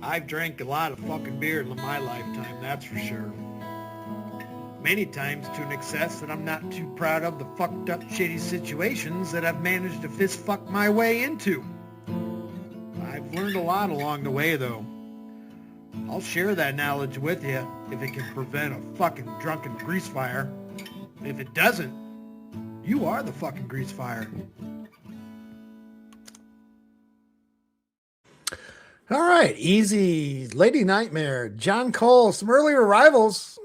I've drank a lot of fucking beer in my lifetime, that's for sure. Many times to an excess that I'm not too proud of the fucked up shitty situations that I've managed to fist fuck my way into. I've learned a lot along the way though. I'll share that knowledge with you if it can prevent a fucking drunken grease fire. If it doesn't, you are the fucking grease fire. All right, easy. Lady Nightmare, John Cole, some earlier rivals.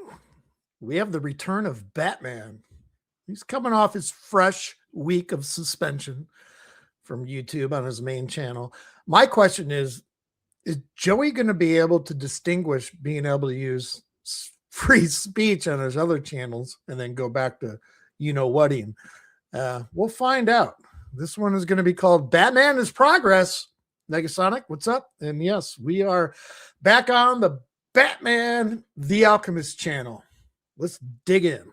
We have the return of Batman. He's coming off his fresh week of suspension from YouTube on his main channel. My question is Joey going to be able to distinguish being able to use free speech on his other channels and then go back to you-know-whating? We'll find out. This one is going to be called Batman is Progress. Negasonic, what's up? And yes, we are back on the Batman the Alchemist channel. Let's dig in.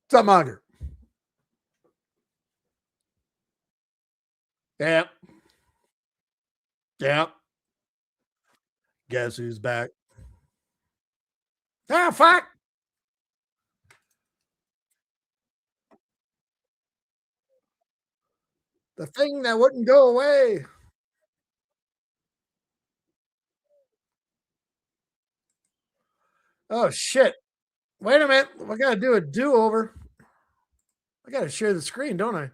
What's up, Monger? Yep. Yep. Guess who's back? Ah, fuck. The thing that wouldn't go away. Oh, shit. Wait a minute. I got to do a do-over. I got to share the screen, don't I?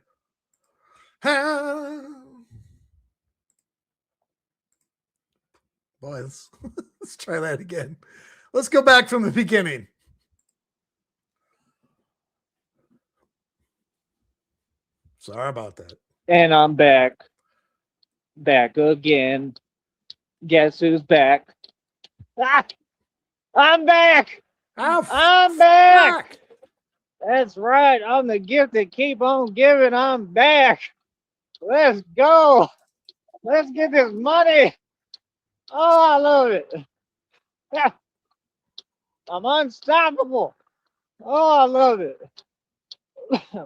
Boys, let's try that again. Let's go back from the beginning. Sorry about that. And I'm back. Back again. Guess who's back? Ah, I'm back. Oh, I'm back. That's right. I'm the gift that keep on giving. I'm back. Let's go. Let's get this money. Oh, I love it. I'm unstoppable. Oh, I love it.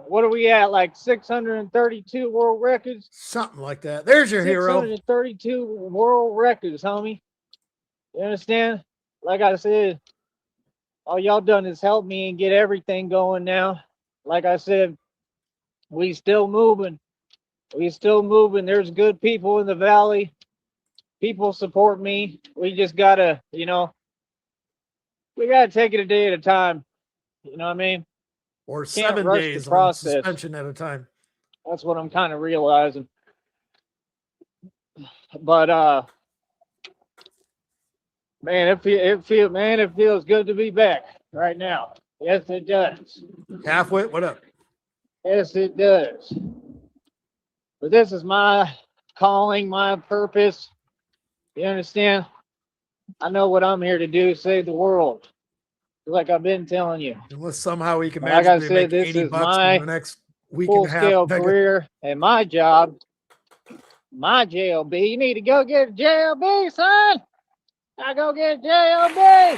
What are we at? Like 632 world records? Something like that. There's your hero. 632 world records, homie. You understand? Like I said, all y'all done is help me and get everything going now. Like I said, we still moving. We still moving. There's good people in the valley. People support me. We just gotta, we gotta take it a day at a time. You know what I mean? Or 7 days of suspension at a time. That's what I'm kind of realizing. But man, it feels good to be back right now. Yes, it does. Halfwit, what up? Yes, it does. But this is my calling, my purpose. You understand? I know what I'm here to do, save the world. Like I've been telling you. Unless somehow we can like I said, this is my the next week full-scale career and my job. My JLB. You need to go get a JLB, son. I go get a JLB.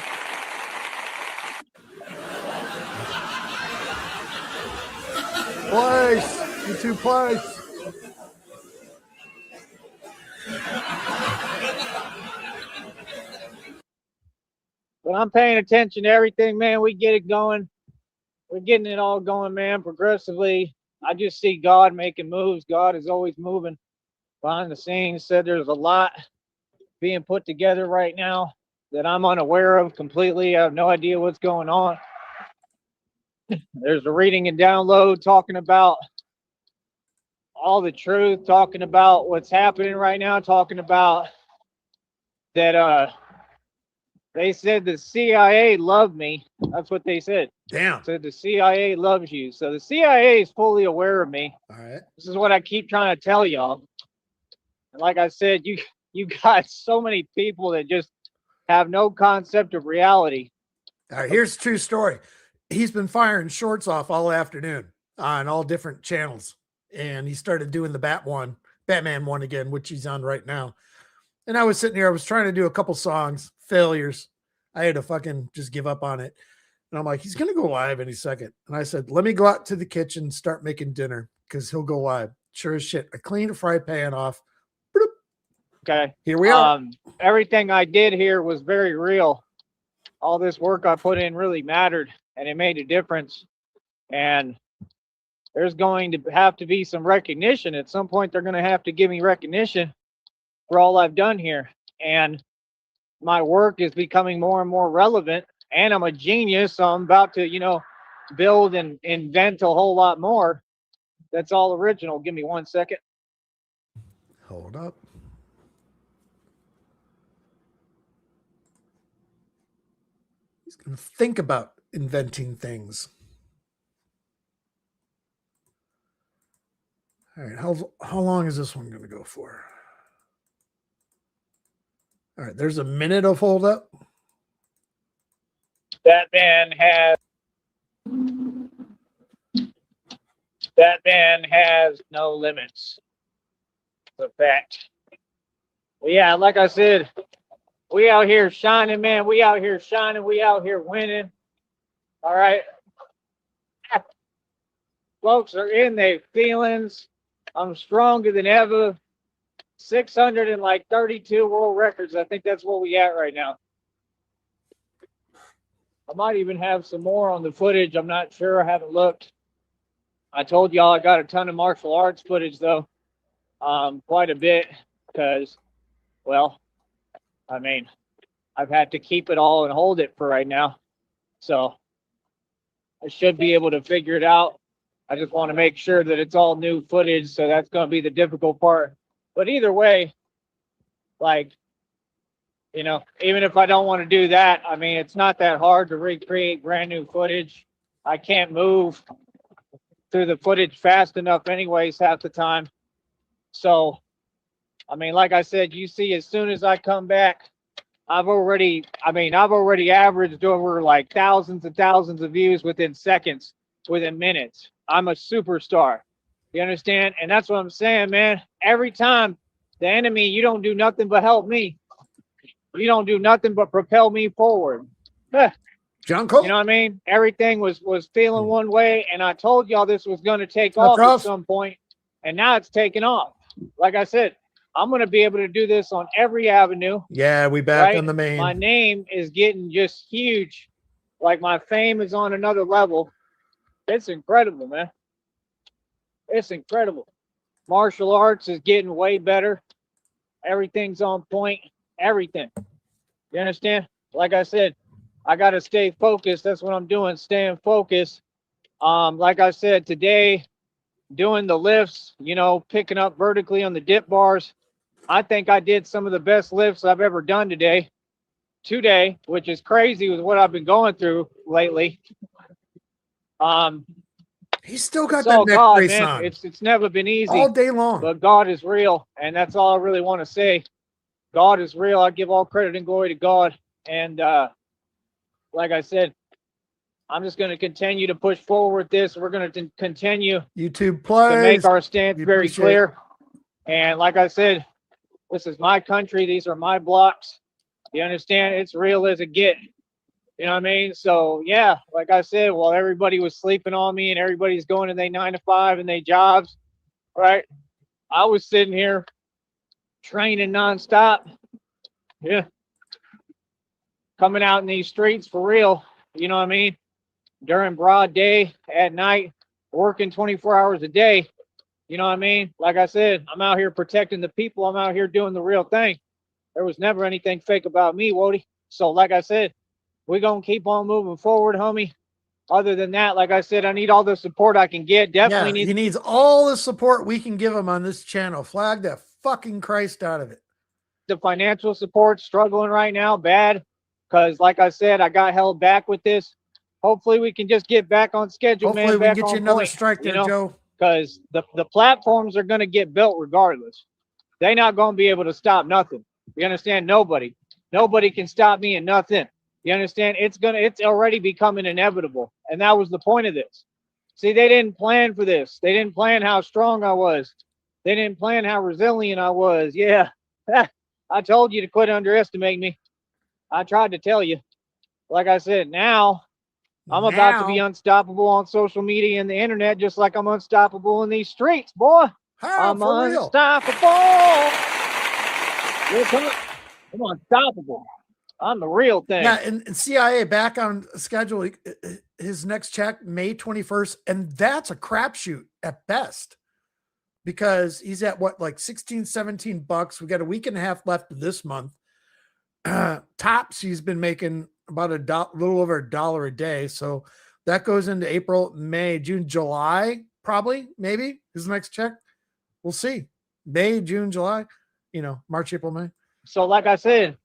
Place. You two place. But I'm paying attention to everything, man. We get it going. We're getting it all going, man, progressively. I just see God making moves. God is always moving behind the scenes. Said there's a lot being put together right now that I'm unaware of completely. I have no idea what's going on. There's a reading and download talking about all the truth, talking about what's happening right now, talking about that they said the CIA loved me. That's what they said. Damn. Said the CIA loves you. So the CIA is fully aware of me. All right. This is what I keep trying to tell y'all. And like I said, you got so many people that just have no concept of reality. All right, here's a true story. He's been firing shorts off all afternoon on all different channels. And he started doing the Batman one again, which he's on right now. And I was sitting here, I was trying to do a couple songs, failures. I had to fucking just give up on it. And I'm like, he's going to go live any second. And I said, let me go out to the kitchen, start making dinner because he'll go live. Sure as shit. I cleaned a fry pan off, Okay. Here we are. Everything I did here was very real. All this work I put in really mattered, and it made a difference. And there's going to have to be some recognition. At some point, they're going to have to give me recognition for all I've done here. And my work is becoming more and more relevant. And I'm a genius, so I'm about to, you know, build and invent a whole lot more. That's all original. Give me 1 second. Hold up. He's going to think about inventing things. All right. How long is this one going to go for? All right. There's a minute of hold up. That man has no limits. It's a fact. Well, yeah, like I said, we out here shining, man. We out here shining. We out here winning. All right. Folks are in their feelings. I'm stronger than ever. 632 world records. I think that's where we at right now. I might even have some more on the footage. I'm not sure. I haven't looked. I told y'all I got a ton of martial arts footage, though. Quite a bit, because, well, I mean, I've had to keep it all and hold it for right now. So I should be able to figure it out. I just want to make sure that it's all new footage, so that's going to be the difficult part. But either way, like, you know, even if I don't want to do that, I mean, it's not that hard to recreate brand new footage. I can't move through the footage fast enough anyways half the time. So, I mean, like I said, you see, as soon as I come back, I've already averaged over like thousands and thousands of views within seconds, within minutes. I'm a superstar. You understand? And that's what I'm saying, man. Every time the enemy, you don't do nothing but help me. You don't do nothing but propel me forward. John Cole. You know what I mean? Everything was feeling one way, and I told y'all this was going to take off at some point, and now it's taking off. Like I said, I'm going to be able to do this on every avenue. Yeah, we back on the main. My name is getting just huge. Like, my fame is on another level. It's incredible, man. It's incredible. Martial arts is getting way better. Everything's on point. Everything. You understand? Like I said, I got to stay focused. That's what I'm doing, staying focused. Like I said, today, doing the lifts, you know, picking up vertically on the dip bars. I think I did some of the best lifts I've ever done today, which is crazy with what I've been going through lately. He's still got that neck God, brace man. on. It's never been easy. All day long. But God is real, and that's all I really want to say. God is real. I give all credit and glory to God. And like I said, I'm just going to continue to push forward with this. We're going to continue YouTube plays to make our stance very clear. And like I said, this is my country. These are my blocks. You understand? It's real as it gets. You know what I mean? So, yeah, like I said, while everybody was sleeping on me and everybody's going to their 9 to 5 and their jobs, right? I was sitting here training nonstop. Yeah. Coming out in these streets for real. You know what I mean? During broad day, at night, working 24 hours a day. You know what I mean? Like I said, I'm out here protecting the people. I'm out here doing the real thing. There was never anything fake about me, Wody. So, like I said, we're going to keep on moving forward, homie. Other than that, like I said, I need all the support I can get. Definitely he needs all the support we can give him on this channel. Flag that fucking Christ out of it. The financial support, struggling right now, bad. Because, like I said, I got held back with this. Hopefully, we can just get back on schedule, Hopefully man. We can get you another strike there, Joe. Because the platforms are going to get built regardless. They're not going to be able to stop nothing. You understand? Nobody can stop me in nothing. You understand? It's already becoming inevitable. And that was the point of this. See, they didn't plan for this. They didn't plan how strong I was. They didn't plan how resilient I was. Yeah. I told you to quit underestimating me. I tried to tell you. Like I said, now I'm about to be unstoppable on social media and the internet, just like I'm unstoppable in these streets, boy. How, I'm unstoppable. I'm unstoppable. I'm the real thing. Yeah, and CIA back on schedule. His next check, May 21st, and that's a crapshoot at best because he's at what, like 16, 17 bucks. We got a week and a half left of this month. Tops, he's been making about little over $1 a day. So that goes into April, May, June, July, probably, maybe his next check. We'll see. May, June, July, March, April, May. So like I said,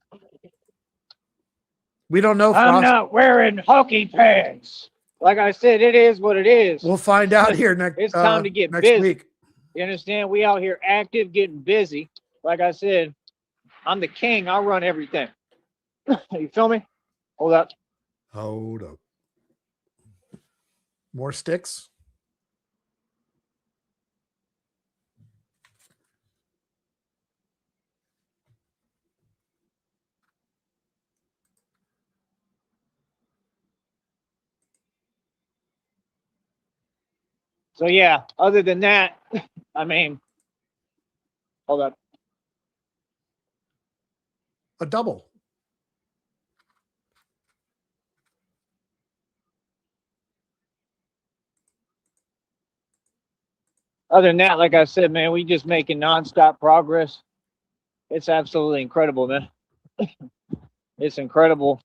we don't know. I'm not wearing hockey pants. Like I said, it is what it is. We'll find out here next. It's time to get next busy. Week. You understand? We out here active, getting busy. Like I said, I'm the king. I run everything. You feel me? Hold up. More sticks. So yeah, other than that, I mean, hold up. A double. Other than that, like I said, man, we just making nonstop progress. It's absolutely incredible, man. It's incredible.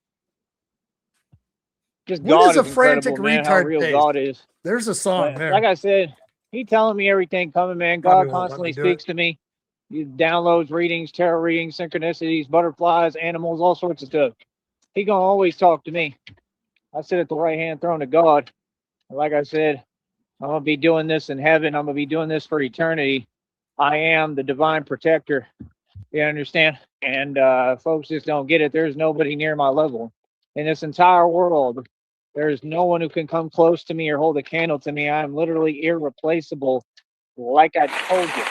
Just What God is a is incredible, frantic man. How retard real face? God is. There's a song But there. like I said, he telling me everything coming, man. Probably God won't let constantly me do speaks to me. He downloads readings, tarot readings, synchronicities, butterflies, animals, all sorts of stuff. He gonna always talk to me. I sit at the right hand throne of God. And like I said, I'm gonna be doing this in heaven. I'm gonna be doing this for eternity. I am the divine protector. You understand? And folks just don't get it. There's nobody near my level in this entire world. There's no one who can come close to me or hold a candle to me. I'm literally irreplaceable, like I told you.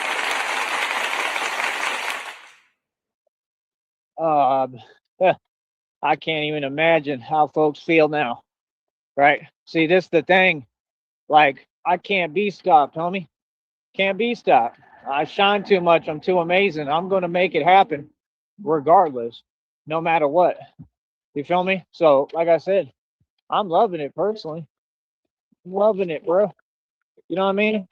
I can't even imagine how folks feel now, right? See, this is the thing. Like, I can't be stopped, homie. Can't be stopped. I shine too much. I'm too amazing. I'm going to make it happen regardless, no matter what. You feel me? So, like I said, I'm loving it personally. I'm loving it, bro. You know what I mean?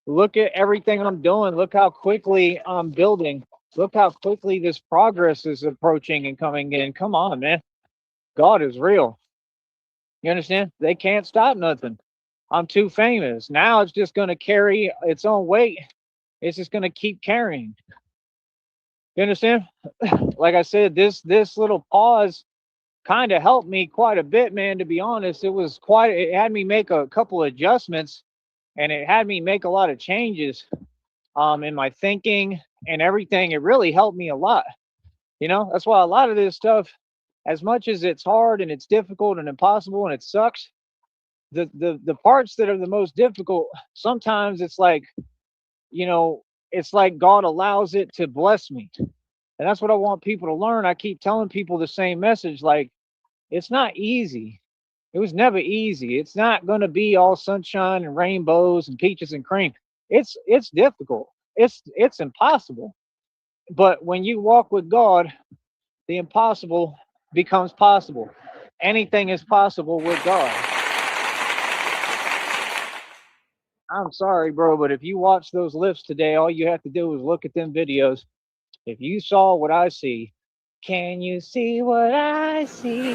Look at everything I'm doing. Look how quickly I'm building. Look how quickly this progress is approaching and coming in. Come on, man. God is real. You understand? They can't stop nothing. I'm too famous. Now it's just going to carry its own weight. It's just going to keep carrying. You understand? Like I said, this little pause kind of helped me quite a bit, man, to be honest. It had me make a couple of adjustments, and it had me make a lot of changes in my thinking and everything. It really helped me a lot. That's why a lot of this stuff, as much as it's hard and it's difficult and impossible and it sucks, the parts that are the most difficult, sometimes it's like, it's like God allows it to bless me. And that's what I want people to learn. I keep telling people the same message. Like, it's not easy. It was never easy. It's not going to be all sunshine and rainbows and peaches and cream. It's difficult. It's impossible. But when you walk with God, the impossible becomes possible. Anything is possible with God. I'm sorry, bro, but if you watch those lifts today, all you have to do is look at them videos. If you saw what I see, can you see what I see?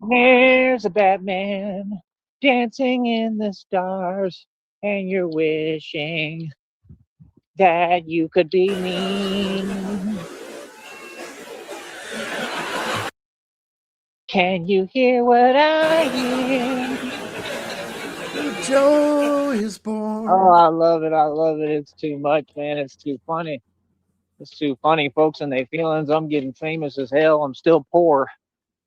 There's a Batman dancing in the stars, and you're wishing that you could be me. Can you hear what I hear? Joe is born. Oh, I love it. I love it. It's too much, man. It's too funny. It's too funny, folks, and their feelings. I'm getting famous as hell. I'm still poor,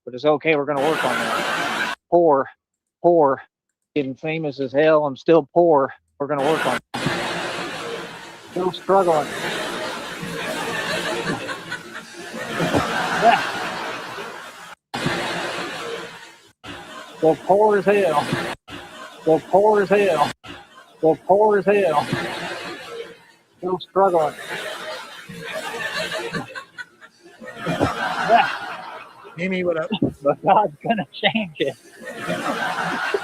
but it's okay. We're going to work on that. Poor, getting famous as hell. I'm still poor. We're going to work on it. Still struggling. So poor as hell. So poor as hell. Still poor as hell. Still struggling. Yeah, Amy, what up? but God's gonna change it.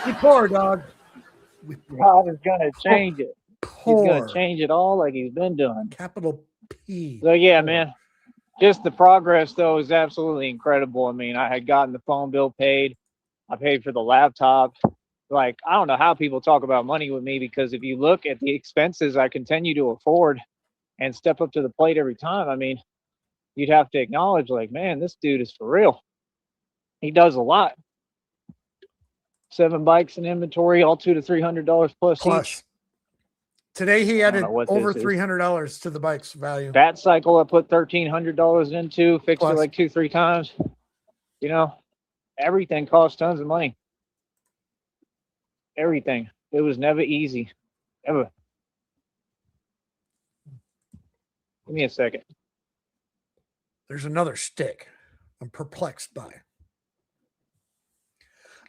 We poor, dog. We God is gonna change it. He's gonna poor. change it all like he's been doing. Capital P. So yeah, Poor. man. Just the progress though is absolutely incredible. I mean, I had gotten the phone bill paid. I paid for the laptop. Like, I don't know how people talk about money with me, because if you look at the expenses I continue to afford and step up to the plate every time, I mean, you'd have to acknowledge, like, man, this dude is for real. He does a lot. 7 bikes in inventory, all $200 to $300 plus each. Today he added know what over this is. $300 to the bike's value. Bat cycle I put $1,300 into, fixed Plus. it like 2-3 times. You know, everything costs tons of money. Everything. It was never easy. Ever. Give me a second. There's another stick I'm perplexed by.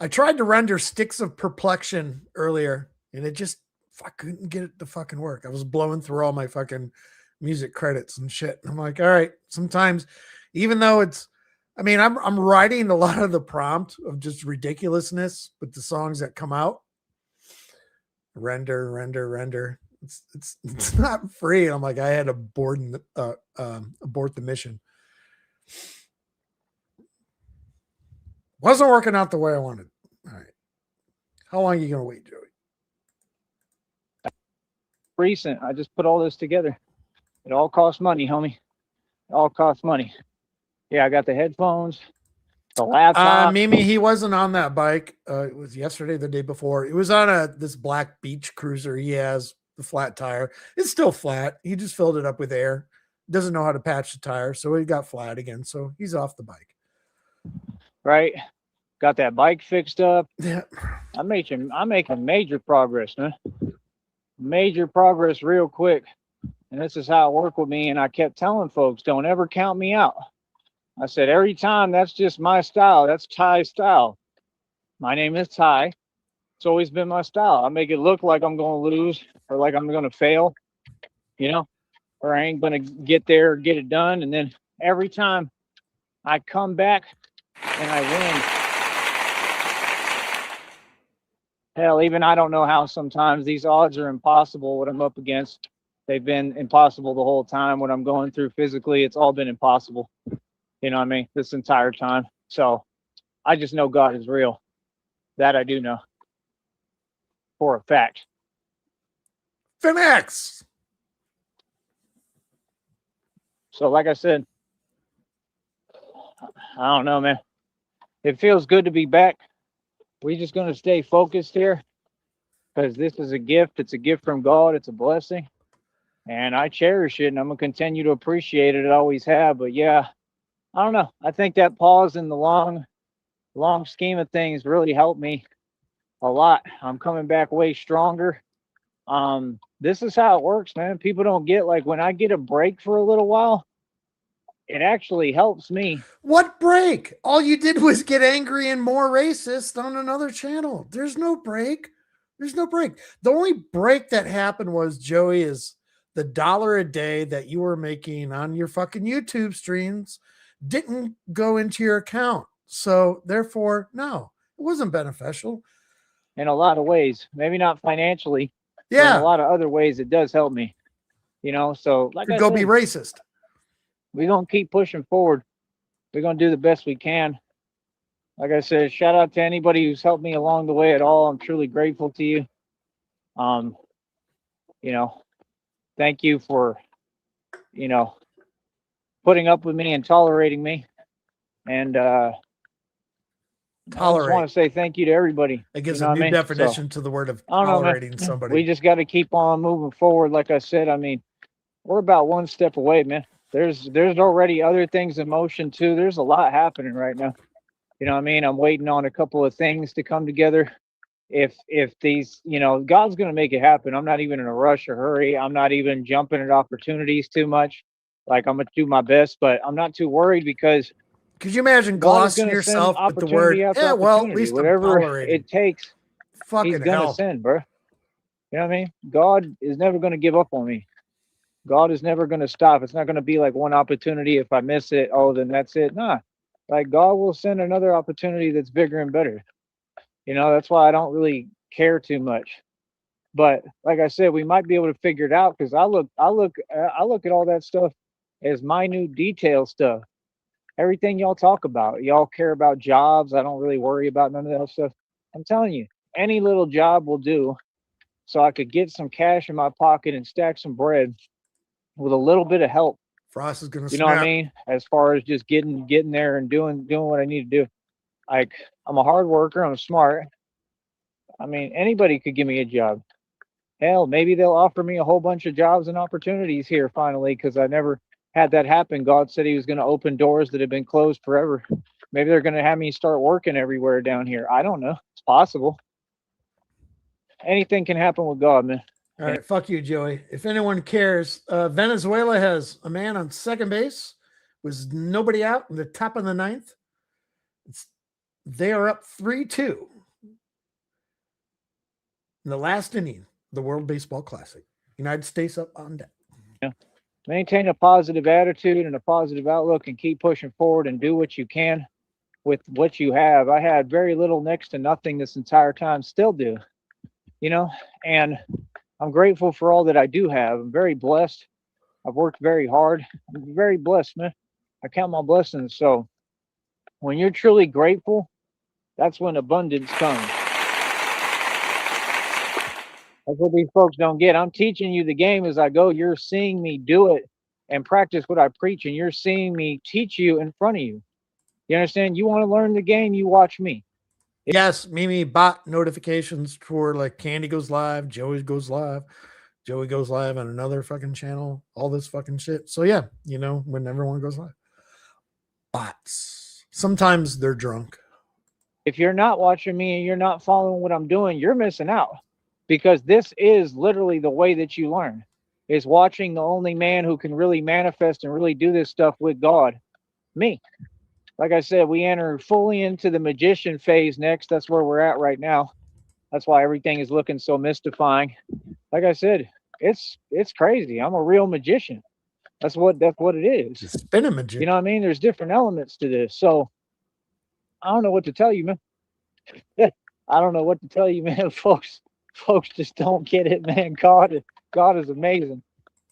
I tried to render sticks of perplexion earlier, and it just, I couldn't get it to fucking work. I was blowing through all my fucking music credits and shit. And I'm like, all right, sometimes, even though it's, I mean, I'm writing a lot of the prompt of just ridiculousness with the songs that come out. Render. It's not free. I'm like, I had to abort the mission. Wasn't working out the way I wanted. All right. How long are you going to wait, Joey? Recent. I just put all this together. It all costs money, homie. It all costs money. Yeah, I got the headphones, the laptop. Mimi, he wasn't on that bike. It was yesterday, the day before. It was on this black beach cruiser. He has the flat tire. It's still flat. He just filled it up with air. Doesn't know how to patch the tire, so it got flat again. So he's off the bike. Right. Got that bike fixed up. Yeah. I'm making major progress, man. Major progress real quick. And this is how it worked with me. And I kept telling folks, don't ever count me out. I said, every time, that's just my style. That's Ty's style. My name is Ty. It's always been my style. I make it look like I'm going to lose or like I'm going to fail, you know, or I ain't going to get there, get it done. And then every time I come back and I win. Hell, even I don't know how sometimes these odds are impossible, what I'm up against. They've been impossible the whole time. What I'm going through physically, it's all been impossible. You know what I mean? This entire time. So I just know God is real. That I do know. For a fact. Finex. So like I said, I don't know, man. It feels good to be back. We're just going to stay focused here because this is a gift. It's a gift from God. It's a blessing. And I cherish it, and I'm going to continue to appreciate it. I always have. But yeah, I don't know. I think that pause in the long scheme of things really helped me a lot. I'm coming back way stronger. This is how it works, man. People don't get, like, when I get a break for a little while, it actually helps me. What break? All you did was get angry and more racist on another channel. There's no break. There's no break. The only break that happened was, Joey, is the $1 a day that you were making on your fucking YouTube streams didn't go into your account. So therefore, no, it wasn't beneficial. In a lot of ways, maybe not financially. Yeah. But in a lot of other ways, it does help me. You know, so like I go said, be racist. We're going to keep pushing forward. We're going to do the best we can. Like I said, shout out to anybody who's helped me along the way at all. I'm truly grateful to you. You know, thank you for, you know, putting up with me and tolerating me. And I just want to say thank you to everybody. It gives you know a new definition to the word of tolerating somebody. We just got to keep on moving forward. Like I said, I mean, we're about one step away, man. There's already other things in motion too. There's a lot happening right now. You know what I mean? I'm waiting on a couple of things to come together. If these, you know, God's going to make it happen. I'm not even in a rush or hurry. I'm not even jumping at opportunities too much. Like, I'm going to do my best, but I'm not too worried because could you imagine glossing yourself with the word, yeah, well, at least whatever it takes, fucking he's going to send, bro. You know what I mean? God is never going to give up on me. God is never going to stop. It's not going to be like one opportunity. If I miss it, oh, then that's it. Nah, like God will send another opportunity that's bigger and better. That's why I don't really care too much. But like I said, we might be able to figure it out because I look at all that stuff as minute detail stuff. Everything y'all talk about, y'all care about jobs. I don't really worry about none of that stuff. I'm telling you, any little job will do, so I could get some cash in my pocket and stack some bread with a little bit of help. Frost is gonna You know what I snap. mean? As far as just getting there and doing what I need to do. Like, I'm a hard worker. I'm smart. I mean, anybody could give me a job. Hell, maybe they'll offer me a whole bunch of jobs and opportunities here finally, because I never had that happen. God said he was going to open doors that have been closed forever. Maybe they're going to have me start working everywhere down here. I don't know. It's possible. Anything can happen with God, man. All right, fuck you, Joey. If anyone cares, Venezuela has a man on second base. Was nobody out in the top of the ninth. They are up 3-2 in the last inning, the World Baseball Classic. United States up on deck. Yeah. Maintain a positive attitude and a positive outlook and keep pushing forward and do what you can with what you have. I had very little, next to nothing this entire time, still do, and I'm grateful for all that I do have. I'm very blessed. I've worked very hard. I'm very blessed, man. I count my blessings. So when you're truly grateful, that's when abundance comes. That's what these folks don't get. I'm teaching you the game as I go. You're seeing me do it and practice what I preach, and you're seeing me teach you in front of you. You understand? You want to learn the game, you watch me. Yes, Mimi bot notifications for like Candy goes live, Joey goes live on another fucking channel, all this fucking shit. So yeah, when everyone goes live. Bots. Sometimes they're drunk. If you're not watching me and you're not following what I'm doing, you're missing out, because this is literally the way that you learn, is watching the only man who can really manifest and really do this stuff with God, me. Like I said, we enter fully into the magician phase next. That's where we're at right now. That's why everything is looking so mystifying. Like I said, it's crazy. I'm a real magician. That's what it is. Just been a magician. You know what I mean? There's different elements to this. So I don't know what to tell you, man. I don't know what to tell you, man. Folks just don't get it, man. God is amazing.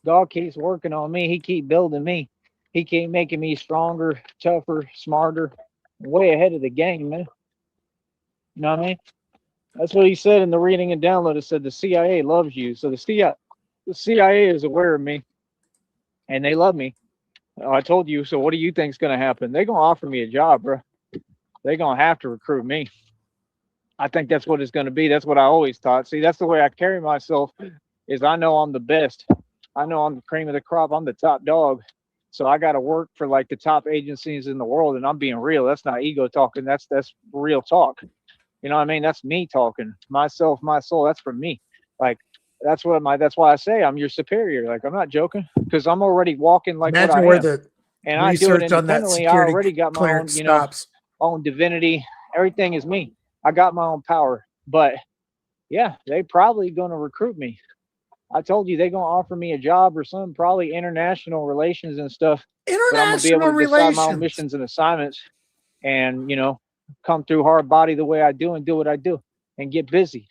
God keeps working on me. He keeps building me. He keeps making me stronger, tougher, smarter, way ahead of the game, man. You know what I mean? That's what he said in the reading and download. It said the CIA loves you. So the CIA is aware of me, and they love me. I told you. So what do you think's going to happen? They're going to offer me a job, bro. They're going to have to recruit me. I think that's what it's going to be. That's what I always thought. See, that's the way I carry myself, is I know I'm the best. I know I'm the cream of the crop. I'm the top dog. So I got to work for like the top agencies in the world, and I'm being real. That's not ego talking. That's real talk. You know what I mean? That's me talking. Myself, my soul. That's for me. Like, that's why I say I'm your superior. Like, I'm not joking, because I'm already walking like Imagine what I where am. The and I do it research on that independently. I security already got my own, clearance stops. own divinity. Everything is me. I got my own power. But yeah, they probably going to recruit me. I told you they're going to offer me a job or something, probably international relations and stuff. But I'm going to be able to decide my own missions and assignments, and, come through hard body the way I do and do what I do and get busy.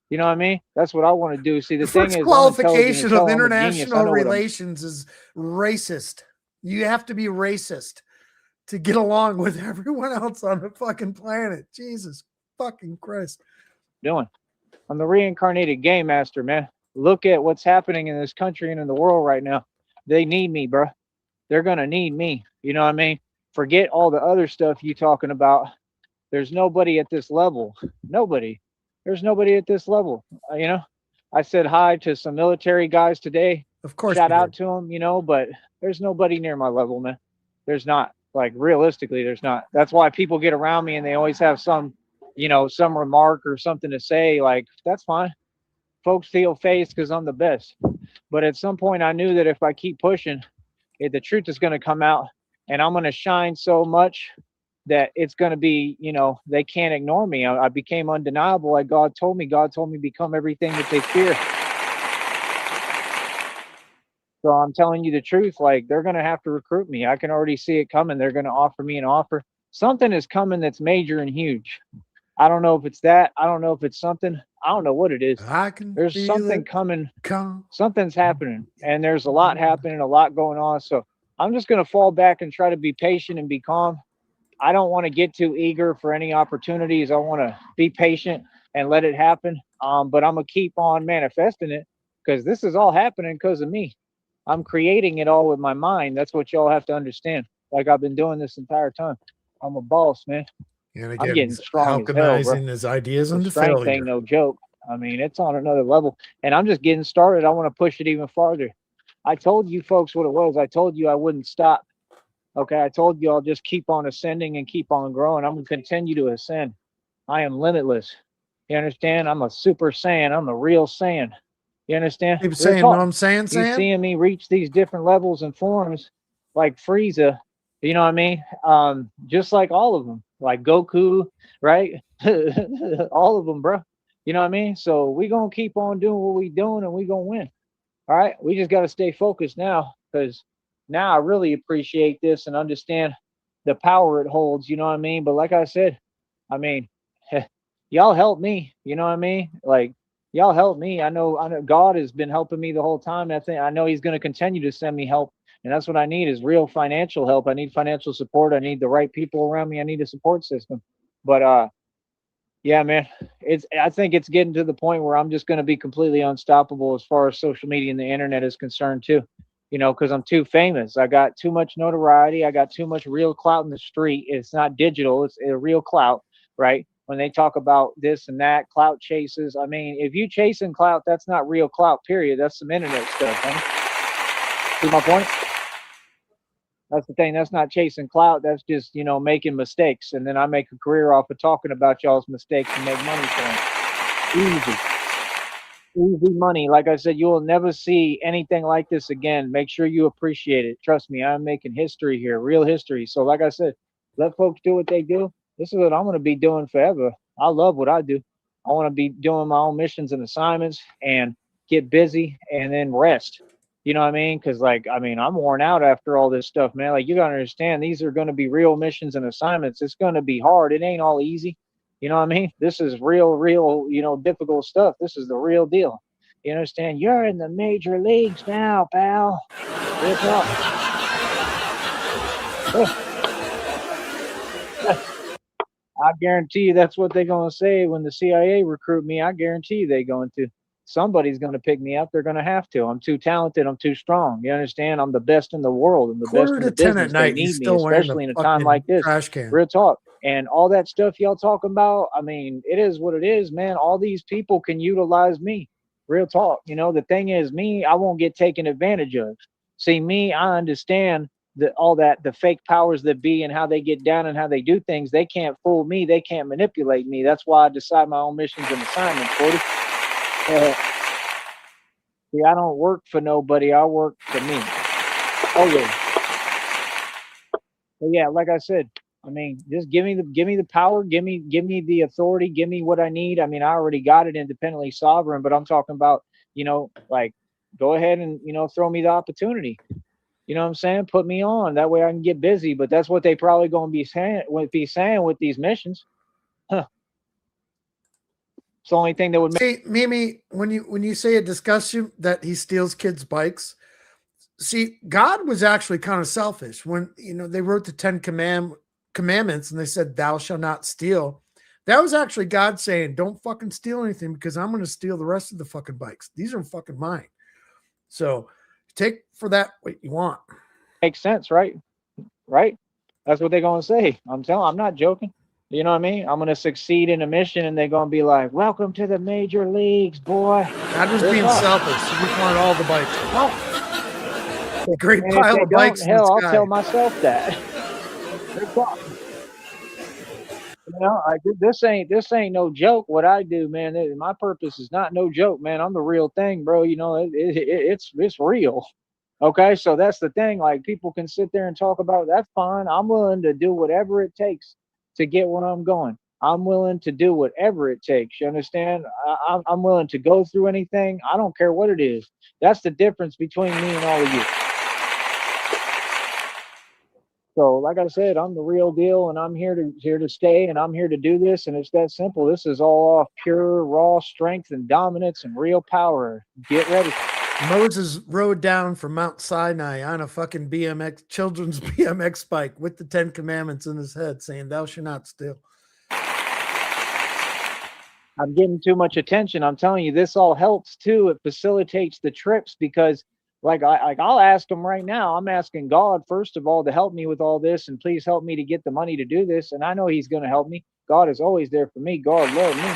You know what I mean? That's what I want to do. See, the thing is, qualification of international relations is racist. You have to be racist to get along with everyone else on the fucking planet. Jesus fucking Christ. I'm the reincarnated game master, man. Look at what's happening in this country and in the world right now. They need me, bro. They're going to need me. You know what I mean? Forget all the other stuff you talking about. There's nobody at this level. Nobody. There's nobody at this level. I said hi to some military guys today. Of course. Shout out to them, but there's nobody near my level, man. There's not. Like, realistically, there's not. That's why people get around me and they always have some remark or something to say. Like, that's fine. Folks feel phased because I'm the best. But at some point, I knew that if I keep pushing, the truth is going to come out, and I'm going to shine so much that it's going to be, they can't ignore me. I became undeniable. Like God told me become everything that they fear. So I'm telling you the truth. Like, they're going to have to recruit me. I can already see it coming. They're going to offer me an offer. Something is coming that's major and huge. I don't know if it's that. I don't know if it's something. I don't know what it is. I can There's feel something it coming. come. Something's happening, and there's a lot happening, a lot going on. So I'm just going to fall back and try to be patient and be calm. I don't want to get too eager for any opportunities. I want to be patient and let it happen. But I'm going to keep on manifesting it, because this is all happening because of me. I'm creating it all with my mind. That's what y'all have to understand. Like, I've been doing this entire time. I'm a boss, man. And again, I'm getting he's strong as hell, bro. alchemizing his ideas The into strength failure. ain't no joke. I mean, it's on another level, and I'm just getting started. I want to push it even farther. I told you folks what it was. I told you I wouldn't stop. Okay, I told you I'll just keep on ascending and keep on growing. I'm going to continue to ascend. I am limitless. You understand? I'm a super Saiyan. I'm a real Saiyan. You understand? Keep Real saying, talk. no, I'm saying, You saying. seeing me reach these different levels and forms like Frieza, you know what I mean? Just like all of them, like Goku, right? All of them, bro. You know what I mean? So we gonna keep on doing what we doing, and we gonna win. All right. We just gotta stay focused now, because now I really appreciate this and understand the power it holds. You know what I mean? But like I said, I mean, y'all help me. You know what I mean? Like, y'all help me. I know God has been helping me the whole time. I know He's going to continue to send me help, and that's what I need, is real financial help. I need financial support. I need the right people around me. I need a support system. But yeah, man, I think it's getting to the point where I'm just going to be completely unstoppable as far as social media and the internet is concerned too. Because I'm too famous. I got too much notoriety. I got too much real clout in the street. It's not digital. It's a real clout, right? When they talk about this and that, clout chases. I mean, if you chasing clout, that's not real clout, period. That's some internet stuff, huh? See my point? That's the thing. That's not chasing clout. That's just, making mistakes. And then I make a career off of talking about y'all's mistakes and make money for them. Easy. Easy money. Like I said, you will never see anything like this again. Make sure you appreciate it. Trust me, I'm making history here, real history. So like I said, let folks do what they do. This is what I'm going to be doing forever. I love what I do. I want to be doing my own missions and assignments and get busy and then rest. You know what I mean? Because, I'm worn out after all this stuff, man. Like, you got to understand, these are going to be real missions and assignments. It's going to be hard. It ain't all easy. You know what I mean? This is real, difficult stuff. This is the real deal. You understand? You're in the major leagues now, pal. Real talk. I guarantee you that's what they're going to say when the CIA recruit me. I guarantee you they're going to. Somebody's going to pick me up. They're going to have to. I'm too talented. I'm too strong. You understand? I'm the best in the world. I'm the best in the 10 at business. They night, he's need me, still wearing especially the in a time fucking like this. trash can. Real talk. And all that stuff y'all talking about, I mean, it is what it is, man. All these people can utilize me. Real talk. The thing is, me, I won't get taken advantage of. See, me, I understand the fake powers that be and how they get down and how they do things. They can't fool me. They can't manipulate me. That's why I decide my own missions and assignments, 40. See, I don't work for nobody. I work for me. Oh yeah. But yeah, like I said, I mean, just give me the power, give me the authority, give me what I need. I mean, I already got it independently sovereign, but I'm talking about, go ahead and, throw me the opportunity. You know what I'm saying? Put me on. That way I can get busy. But that's what they probably going to be saying with these missions. Huh. It's the only thing that would make. See, Mimi, when you say it disgusts you that he steals kids' bikes, see, God was actually kind of selfish when they wrote the 10 commandments and they said, "Thou shalt not steal." That was actually God saying, "Don't fucking steal anything because I'm going to steal the rest of the fucking bikes. These are fucking mine." So take for that what you want. Makes sense, right? Right? That's what they're going to say. I'm not joking. You know what I mean? I'm going to succeed in a mission and they're going to be like, "Welcome to the major leagues, boy." Not just being selfish. You just want all the bikes. Oh. Great And pile of bikes. hell, I'll tell myself that. This ain't no joke. What I do, man, my purpose is not no joke, man. I'm the real thing, bro. It's real. Okay, so that's the thing. Like people can sit there and talk about it. That's fine. I'm willing to do whatever it takes to get where I'm going. I'm willing to do whatever it takes. You understand? I'm willing to go through anything. I don't care what it is. That's the difference between me and all of you. So, like I said, I'm the real deal, and I'm here to stay, and I'm here to do this, and it's that simple. This is all off pure raw strength and dominance and real power. Get ready. Moses rode down from Mount Sinai on a fucking children's BMX bike with the 10 Commandments in his head, saying, "Thou shalt not steal." I'm getting too much attention. I'm telling you, this all helps too. It facilitates the trips because, I'll ask them right now. I'm asking God first of all to help me with all this, and please help me to get the money to do this. And I know He's going to help me. God is always there for me. God loves me.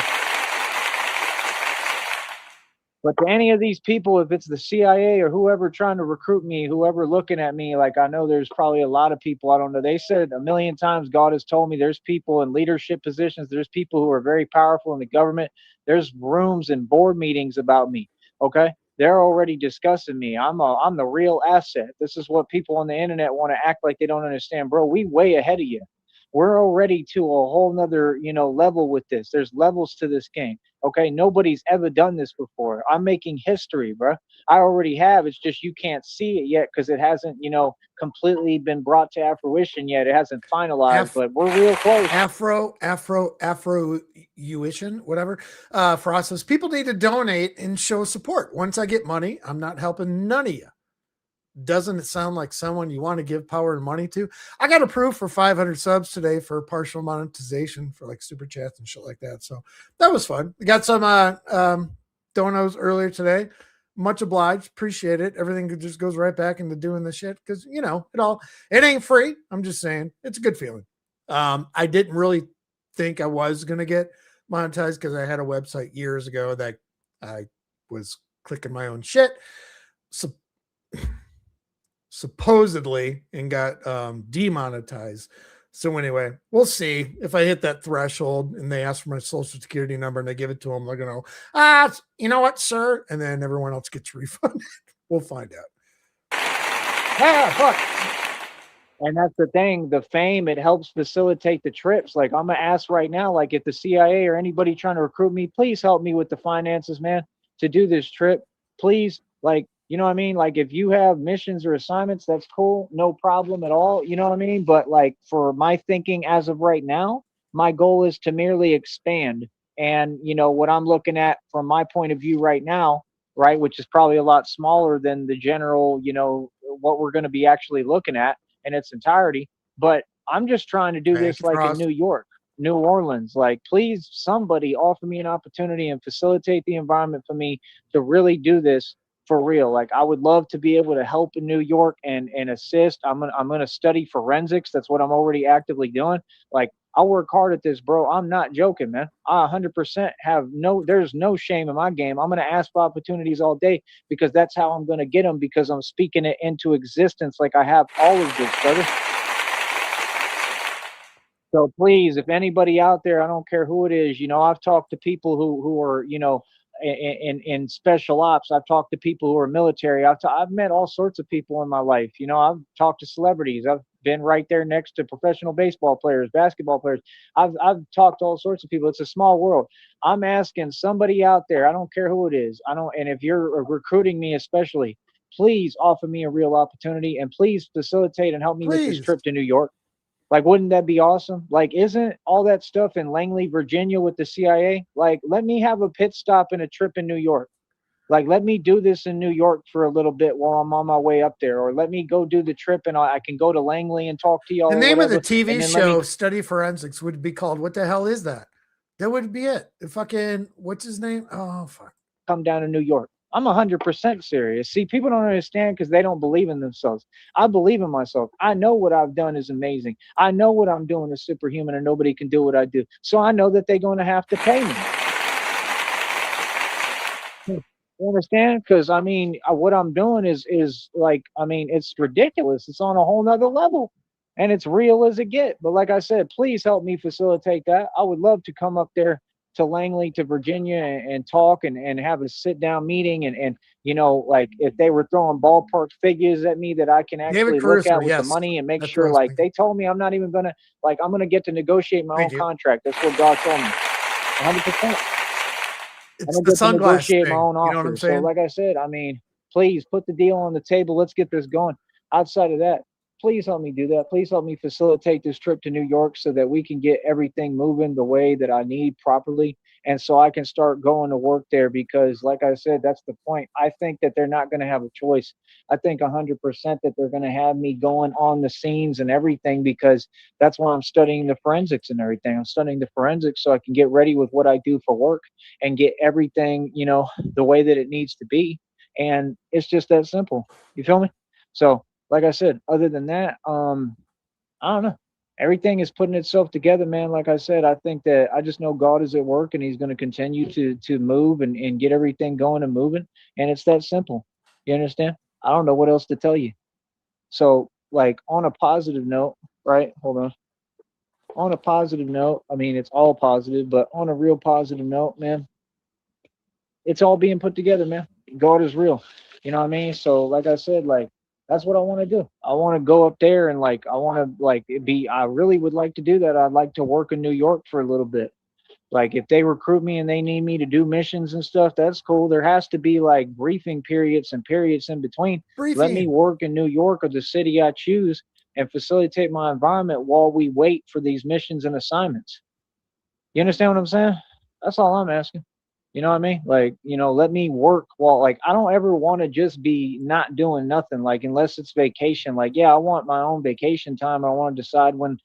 But to any of these people, if it's the CIA or whoever trying to recruit me, whoever looking at me, like I know there's probably a lot of people, I don't know. They said a million times, God has told me there's people in leadership positions. There's people who are very powerful in the government. There's rooms and board meetings about me. Okay. They're already discussing me. I'm the real asset. This is what people on the internet want to act like they don't understand, bro. We way ahead of you. We're already to a whole nother, level with this. There's levels to this game. Okay, nobody's ever done this before. I'm making history, bro. I already have. It's just you can't see it yet because it hasn't, completely been brought to fruition yet. It hasn't finalized, but we're real close. Afro-uition, whatever. Process. People need to donate and show support. Once I get money, I'm not helping none of you. Doesn't it sound like someone you want to give power and money to? I got approved for 500 subs today for partial monetization for like super chats and shit like that. So that was fun. We got some donos earlier today. Much obliged. Appreciate it. Everything just goes right back into doing this shit because, it ain't free. I'm just saying it's a good feeling. I didn't really think I was going to get monetized because I had a website years ago that I was clicking my own shit. So supposedly and got demonetized. So anyway, we'll see if I hit that threshold and they ask for my social security number and I give it to them. They're going to, you know what, sir? And then everyone else gets refunded. We'll find out. Fuck. And that's the thing, the fame, it helps facilitate the trips. Like I'm going to ask right now, like if the CIA or anybody trying to recruit me, please help me with the finances, man, to do this trip. Please, like, you know what I mean? Like if you have missions or assignments, that's cool. No problem at all. You know what I mean? But like for my thinking as of right now, my goal is to merely expand. And, what I'm looking at from my point of view right now, right, which is probably a lot smaller than the general, what we're going to be actually looking at in its entirety. But I'm just trying to do this like in New York, New Orleans. Like, please, somebody offer me an opportunity and facilitate the environment for me to really do this for real. Like I would love to be able to help in New York and assist. I'm gonna study forensics. That's what I'm already actively doing. Like I work hard at this, bro. I'm not joking, man. I 100% there's no shame in my game. I'm gonna ask for opportunities all day because that's how I'm gonna get them, because I'm speaking it into existence like I have all of this, brother. So please, if anybody out there, I don't care who it is, I've talked to people who are, in special ops. I've talked to people who are military. I've met all sorts of people in my life. I've talked to celebrities. I've been right there next to professional baseball players, basketball players. I've talked to all sorts of people. It's a small world. I'm asking somebody out there, I don't care who it is. And if you're recruiting me especially, please offer me a real opportunity and please facilitate and help me with this trip to New York. Like, wouldn't that be awesome? Like, isn't all that stuff in Langley, Virginia with the CIA? Like, let me have a pit stop and a trip in New York. Like, let me do this in New York for a little bit while I'm on my way up there. Or let me go do the trip and I can go to Langley and talk to y'all. The name of the TV show, Study Forensics, would be called, what the hell is that? That would be it. Fucking, what's his name? Oh, fuck. Come down to New York. I'm 100% serious. See, people don't understand because they don't believe in themselves. I believe in myself. I know what I've done is amazing. I know what I'm doing is superhuman and nobody can do what I do. So I know that they're going to have to pay me. You understand? Because what I'm doing is like, it's ridiculous. It's on a whole nother level and it's real as it get. But like I said, please help me facilitate that. I would love to come up there to Langley to Virginia and talk and have a sit down meeting and you know, like if they were throwing ballpark figures at me that I can actually look at with the money and make sure, like they told me I'm not even gonna, like I'm gonna get to negotiate my own contract. That's what God told me. 100%. It's the sunglass thing. Negotiate my own offer. You know what I'm saying? So like I said, I mean, please put the deal on the table. Let's get this going. Outside of that, please help me do that. Please help me facilitate this trip to New York so that we can get everything moving the way that I need properly. And so I can start going to work there because, like I said, that's the point. I think that they're not going to have a choice. I think 100% that they're going to have me going on the scenes and everything because that's why I'm studying the forensics and everything. I'm studying the forensics so I can get ready with what I do for work and get everything, you know, the way that it needs to be. And it's just that simple. You feel me? So, like I said, other than that, I don't know. Everything is putting itself together, man. Like I said, I think that I just know God is at work and he's going to continue to move and get everything going and moving. And it's that simple. You understand? I don't know what else to tell you. So, like on a positive note, right? Hold on. On a positive note, I mean, it's all positive, but on a real positive note, man, it's all being put together, man. God is real. You know what I mean? So, like I said, like, that's what I want to do. I want to go up there and like I want to like be. I really would like to do that. I'd like to work in New York for a little bit. Like if they recruit me and they need me to do missions and stuff, that's cool. There has to be like briefing periods and periods in between. Let me work in New York or the city I choose and facilitate my environment while we wait for these missions and assignments. You understand what I'm saying? That's all I'm asking. You know what I mean? Like, you know, let me work while, like, I don't ever want to just be not doing nothing. Like, unless it's vacation. Like, yeah, I want my own vacation time. I want to decide when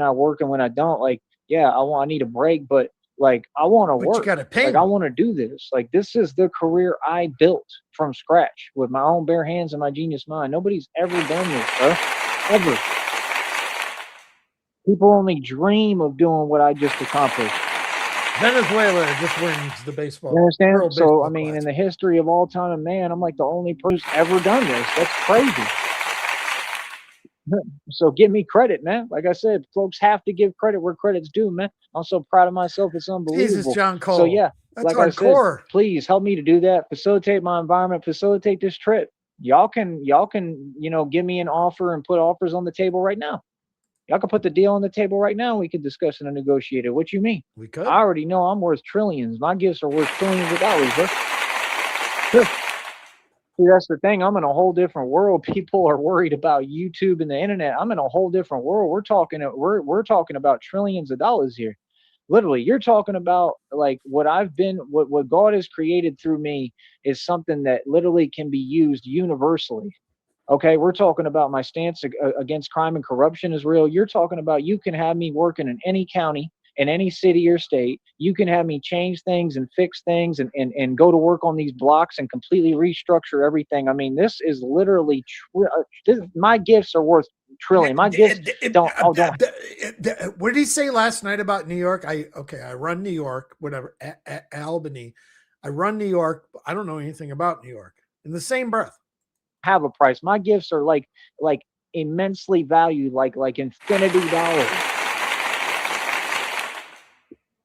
I work and when I don't. Like, yeah, I need a break, but like, I want to work. You gotta pay like, I want to do this. Like, this is the career I built from scratch with my own bare hands and my genius mind. Nobody's ever done this, bro. Ever. People only dream of doing what I just accomplished. Venezuela just wins the baseball. You understand? So, I mean, in the history of all time of man, I'm like the only person who's ever done this. That's crazy. So give me credit, man. Like I said, folks have to give credit where credit's due, man. I'm so proud of myself. It's unbelievable. Jesus, John Cole. So, yeah, that's like hardcore. I said, please help me to do that. Facilitate my environment. Facilitate this trip. Y'all can, you know, give me an offer and put offers on the table right now. Y'all can put the deal on the table right now. We could discuss and negotiate it. What you mean? We could. I already know I'm worth trillions. My gifts are worth trillions of dollars, bro. See, that's the thing. I'm in a whole different world. People are worried about YouTube and the internet. I'm in a whole different world. We're talking about trillions of dollars here. Literally, you're talking about like what God has created through me is something that literally can be used universally. Okay, we're talking about my stance against crime and corruption is real. You're talking about you can have me working in any county, in any city or state. You can have me change things and fix things and go to work on these blocks and completely restructure everything. I mean, this is literally my gifts are worth trillion. My gifts don't. What did he say last night about New York? I run New York, whatever, Albany. I run New York. I don't know anything about New York. In the same breath. Have a price. My gifts are like immensely valued, like infinity dollars.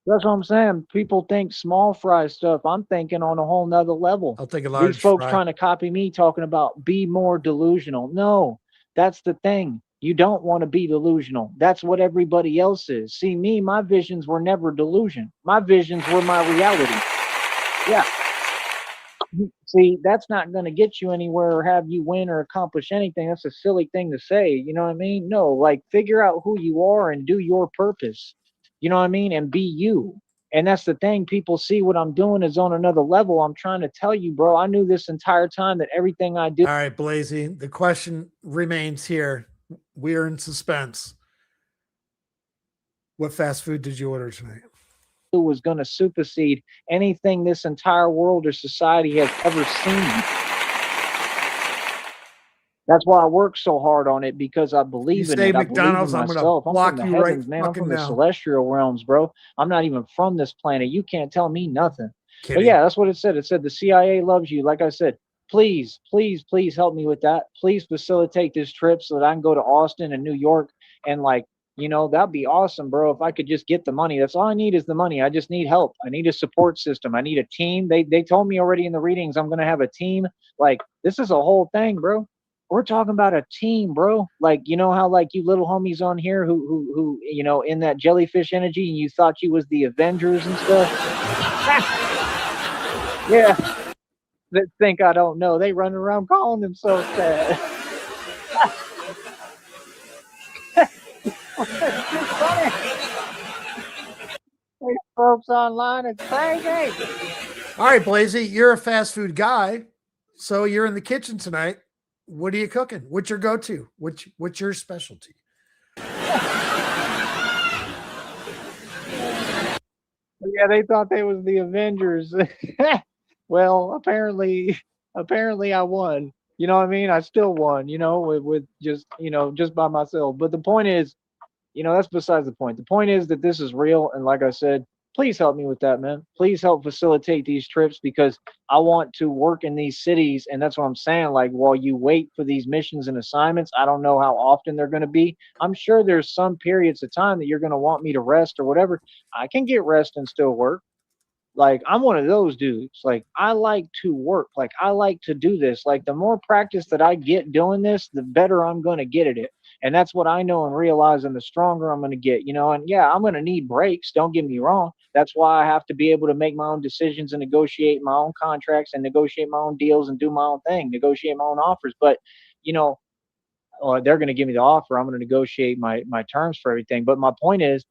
That's what I'm saying. People think small fry stuff. I'm thinking on a whole nother level. I'll take a large These folks fry. trying to copy me talking about be more delusional. No, that's the thing. You don't want to be delusional. That's what everybody else is. See, me, my visions were never delusion. My visions were my reality. Yeah. See, that's not going to get you anywhere or have you win or accomplish anything. That's a silly thing to say. You know what I mean? No, like figure out who you are and do your purpose. You know what I mean? And be you. And that's the thing. People see what I'm doing is on another level. I'm trying to tell you, bro, I knew this entire time that everything I do. All right, Blazy, the question remains here. We're in suspense. What fast food did you order tonight? Was going to supersede anything this entire world or society has ever seen. That's why I work so hard on it, because I believe in it. I believe in myself. I'm from the heavens, man. I'm from the celestial realms, bro. I'm not even from this planet. You can't tell me nothing. But yeah, that's what it said. It said the CIA loves you. Like I said, please, please, please help me with that. Please facilitate this trip so that I can go to Austin and New York and like you know, that'd be awesome, bro. If I could just get the money. That's all I need is the money. I just need help. I need a support system. I need a team. They told me already in the readings I'm gonna have a team. Like, this is a whole thing, bro. We're talking about a team, bro. Like, you know how like you little homies on here who you know, in that jellyfish energy, and you thought you was the Avengers and stuff. Yeah, that think I don't know. They running around calling themselves that. It's too funny. These folks online, it's crazy. All right, Blazy, you're a fast food guy, so you're in the kitchen tonight. What are you cooking? What's your go-to? What's your specialty? Yeah, they thought they was the Avengers. Well, apparently I won. You know what I mean? I still won, you know, with just, you know, just by myself. But the point is, you know, that's besides the point. The point is that this is real, and like I said, please help me with that, man. Please help facilitate these trips, because I want to work in these cities, and that's what I'm saying. Like, while you wait for these missions and assignments, I don't know how often they're going to be. I'm sure there's some periods of time that you're going to want me to rest or whatever. I can get rest and still work. Like, I'm one of those dudes. Like, I like to work. Like, I like to do this. Like, the more practice that I get doing this, the better I'm going to get at it. And that's what I know and realize, and the stronger I'm going to get, you know. And yeah, I'm going to need breaks. Don't get me wrong. That's why I have to be able to make my own decisions and negotiate my own contracts and negotiate my own deals and do my own thing, negotiate my own offers. But, you know, or they're going to give me the offer. I'm going to negotiate my terms for everything. But my point is,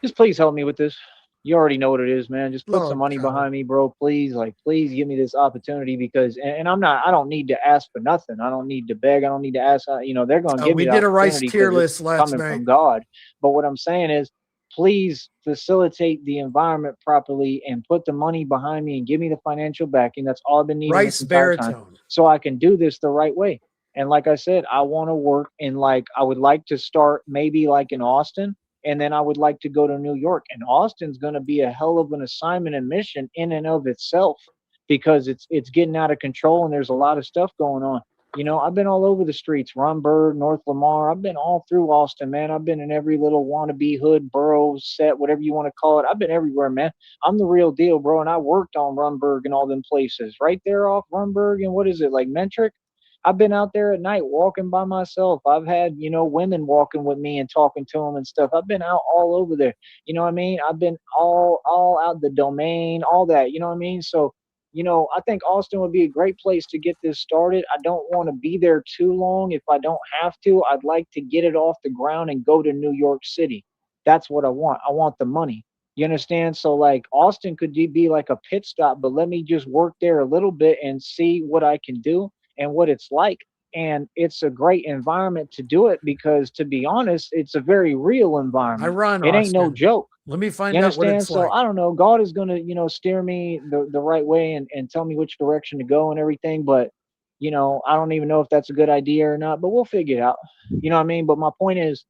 just please help me with this. You already know what it is, man. Just put Oh, some money God. behind me, bro. Please, like, please give me this opportunity, because, and I don't need to ask for nothing. I don't need to beg. I don't need to ask. You know, they're going to give me We the did a Rice opportunity tier because it's list last coming night. from God. But what I'm saying is, please facilitate the environment properly and put the money behind me and give me the financial backing. That's all I've been needing Rice this entire time, baritone. so I can do this the right way. And like I said, I want to work in, like, I would like to start maybe like in Austin, and then I would like to go to New York. And Austin's going to be a hell of an assignment and mission in and of itself, because it's getting out of control and there's a lot of stuff going on. You know, I've been all over the streets, Rumburg, North Lamar. I've been all through Austin, man. I've been in every little wannabe hood, borough, set, whatever you want to call it. I've been everywhere, man. I'm the real deal, bro. And I worked on Rumburg and all them places right there off Rumburg. And what is it, like Mentric? I've been out there at night walking by myself. I've had, you know, women walking with me and talking to them and stuff. I've been out all over there. You know what I mean? I've been all out the domain, all that. You know what I mean? So, you know, I think Austin would be a great place to get this started. I don't want to be there too long if I don't have to. I'd like to get it off the ground and go to New York City. That's what I want. I want the money. You understand? So, like, Austin could be like a pit stop, but let me just work there a little bit and see what I can do and what it's like. And it's a great environment to do it, because, to be honest, it's a very real I environment. run It ain't no Austin. joke. Let me You find out what understand? it's So like. I don't know. God is gonna, you know, steer me the right way and tell me which direction to go and everything. But, you know, I don't even know if that's a good idea or not. But we'll figure it out. You know what I mean? But my point is,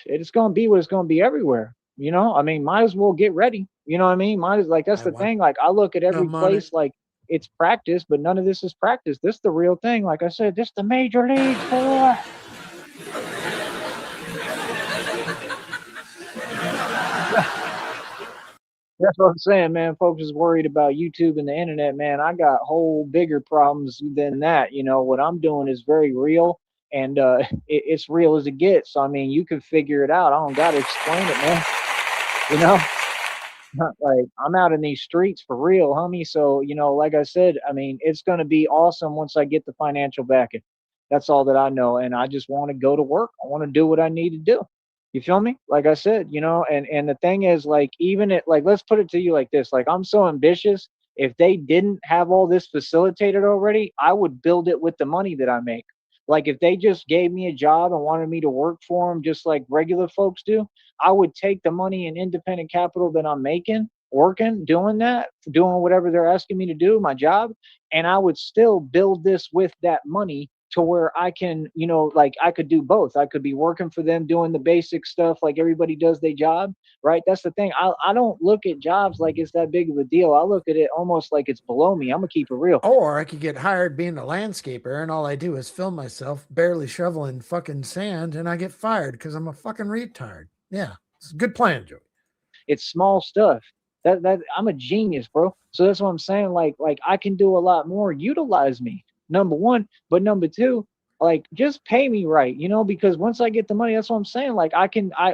it's gonna be what it's gonna be everywhere. You know, I mean, might as well get ready. You know what I mean? Might as, like, that's I the want thing. Like, I look at every some money. place like it's practice, but none of this is practice. This the real thing. Like I said, this the major leagues, boy. That's what I'm saying, man. Folks is worried about YouTube and the internet, man. I got whole bigger problems than that. You know, what I'm doing is very real, and it's real as it gets. So, I mean, you can figure it out. I don't got to explain it, man. You know, like, I'm out in these streets for real, homie. So, you know, like I said, I mean, it's going to be awesome once I get the financial backing. That's all that I know. And I just want to go to work. I want to do what I need to do. You feel me? Like I said, you know, and the thing is, like, even it, like, let's put it to you like this. Like, I'm so ambitious. If they didn't have all this facilitated already, I would build it with the money that I make. Like, if they just gave me a job and wanted me to work for them just like regular folks do, I would take the money and independent capital that I'm making, working, doing that, doing whatever they're asking me to do, my job, and I would still build this with that money to where I can, you know, like I could do both. I could be working for them doing the basic stuff like everybody does their job, right? That's the thing. I don't look at jobs like it's that big of a deal. I look at it almost like it's below me. I'm gonna keep it real. Or I could get hired being a landscaper and all I do is film myself barely shoveling fucking sand and I get fired because I'm a fucking retard. Yeah, it's a good plan, Joey. It's small stuff. That I'm a genius, bro. So that's what I'm saying. Like I can do a lot more. Utilize me, number one. But number two, like just pay me right, you know, because once I get the money, that's what I'm saying. Like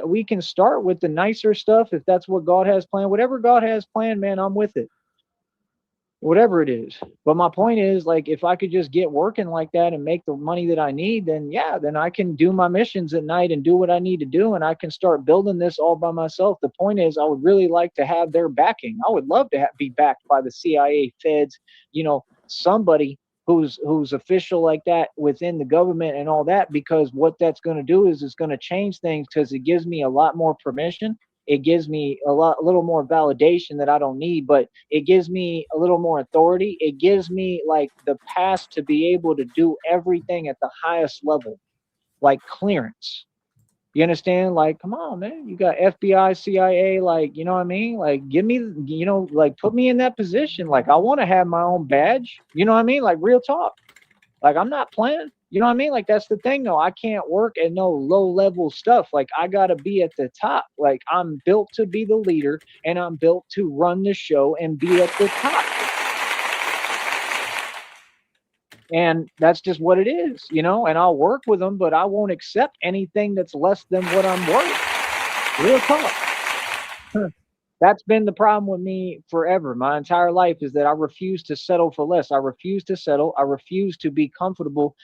we can start with the nicer stuff if that's what God has planned. Whatever God has planned, man, I'm with it. Whatever it is. But my point is, like, if I could just get working like that and make the money that I need, then yeah, then I can do my missions at night and do what I need to do, and I can start building this all by myself. The point is, I would really like to have their backing. I would love to be backed by the CIA, feds, you know, somebody who's official like that within the government and all that, because what that's going to do is it's going to change things, because it gives me a lot more permission. It gives me a little more validation that I don't need, but it gives me a little more authority. It gives me like the pass to be able to do everything at the highest level, like clearance. You understand? Like, come on, man. You got FBI, CIA, like, you know what I mean? Like, give me, you know, like put me in that position. Like, I want to have my own badge. You know what I mean? Like, real talk. Like, I'm not playing. You know what I mean? Like, that's the thing, though. I can't work at no low level stuff. Like, I got to be at the top. Like, I'm built to be the leader, and I'm built to run the show and be at the top. And that's just what it is, you know? And I'll work with them, but I won't accept anything that's less than what I'm worth. Real talk. That's been the problem with me forever. My entire life is that I refuse to settle for less. I refuse to settle. I refuse to be comfortable.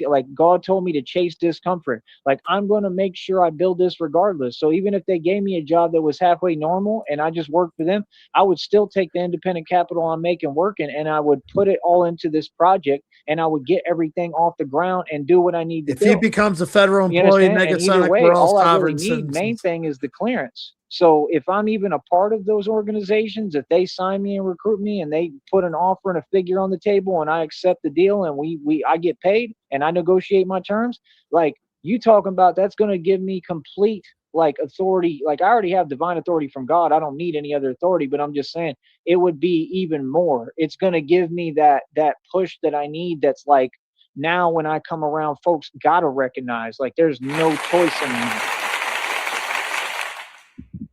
Like God told me to chase discomfort. Like I'm going to make sure I build this regardless. So even if they gave me a job that was halfway normal and I just worked for them, I would still take the independent capital I'm making working, and I would put it all into this project, and I would get everything off the ground and do what I need to do. If he becomes a federal You employee, understand? And either Negasonic, way, we're all all I really sovereign need, citizens. main thing is the clearance. So if I'm even a part of those organizations, if they sign me and recruit me and they put an offer and a figure on the table and I accept the deal and I get paid and I negotiate my terms, like you talking about, that's going to give me complete like authority. Like I already have divine authority from God. I don't need any other authority, but I'm just saying it would be even more. It's going to give me that push that I need. That's like, now when I come around, folks gotta recognize like there's no choice anymore.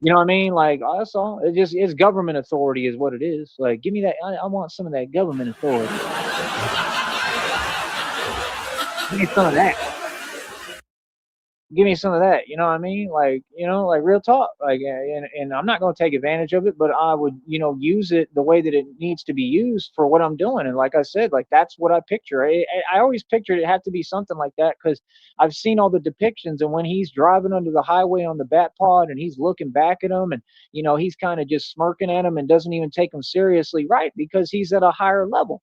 You know what I mean? Like that's all. It's government authority is what it is. Like give me that. I want some of that government authority. Give me some of that. Give me some of that. You know what I mean? Like, you know, like real talk. Like, and I'm not going to take advantage of it, but I would, you know, use it the way that it needs to be used for what I'm doing. And like I said, like that's what I picture. I always pictured it had to be something like that because I've seen all the depictions. And when he's driving under the highway on the bat pod and he's looking back at him and, you know, he's kind of just smirking at him and doesn't even take him seriously, right? Because he's at a higher level.